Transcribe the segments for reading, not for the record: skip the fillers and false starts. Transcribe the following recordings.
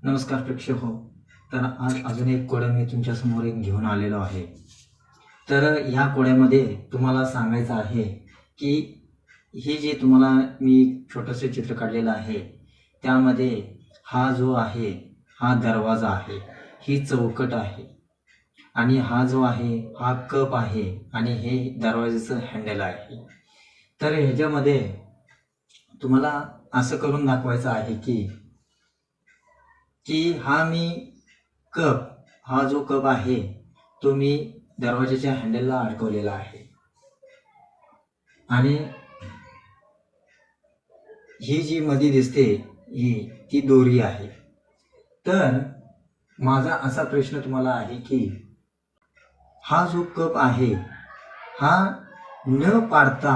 नमस्कार प्रेक्षक हो. तर आज अजून एक कोडं मी तुमच्यासमोर एक घेऊन आलेलो आहे. तर ह्या कोड्यामध्ये तुम्हाला सांगायचं आहे की ही जी तुम्हाला मी छोटंसं चित्र काढलेलं आहे, त्यामध्ये हा जो आहे, हा दरवाजा आहे, ही चौकट आहे आणि हा जो आहे, हा कप आहे आणि हे दरवाजाचं हँडल आहे. तर ह्याच्यामध्ये तुम्हाला असं करून दाखवायचं आहे की हा जो कप आहे तो मी दरवाजाच्या हँडलला अडकवलेला आहे आणि ही जी मध्ये दिसते ती दोरी आहे. तर माझा असा प्रश्न तुम्हाला आहे की हा जो कप आहे, हा न पाडता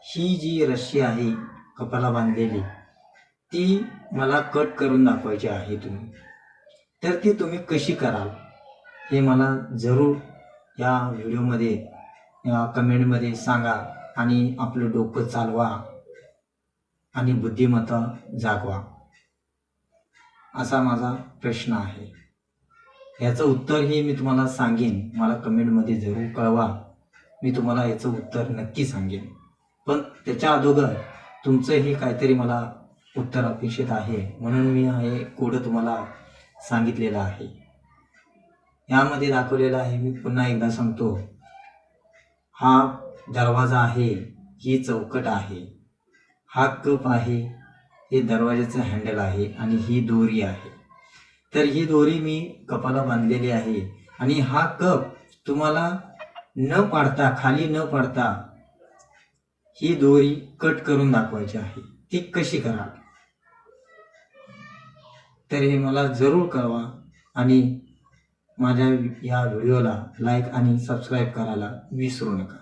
ही जी रस्सी आहे कपाला बांधलेली, ती मला कट करून दाखवायची आहे तुम्ही. तर ती तुम्ही कशी कराल हे मला जरूर या व्हिडिओमध्ये या कमेंटमध्ये सांगा आणि आपलं डोकं चालवा आणि बुद्धिमत्ता जागवा, असा माझा प्रश्न आहे. याचं उत्तरही मी तुम्हाला सांगेन, मला कमेंटमध्ये जरूर कळवा. मी तुम्हाला याचं उत्तर नक्की सांगेन. पण त्याच्या अगोदर तुमचंही काहीतरी मला उत्तर अपेक्षित आहे, म्हणून मी हे कोडं तुम्हाला सांगितलेलं आहे. यामध्ये दाखवलेलं आहे, मी पुन्हा एकदा सांगतो. हा दरवाजा आहे, ही चौकट आहे, हा कप आहे, हे दरवाजाचं हँडल आहे आणि ही दोरी आहे. तर ही दोरी मी कपाला बांधलेली आहे आणि हा कप तुम्हाला खाली न पाडता ही दोरी कट करून दाखवायची आहे. ती कशी कराल तर हे मला जरूर कळवा आणि माझ्या या व्हिडिओला लाईक आणि सबस्क्राईब करायला विसरू नका.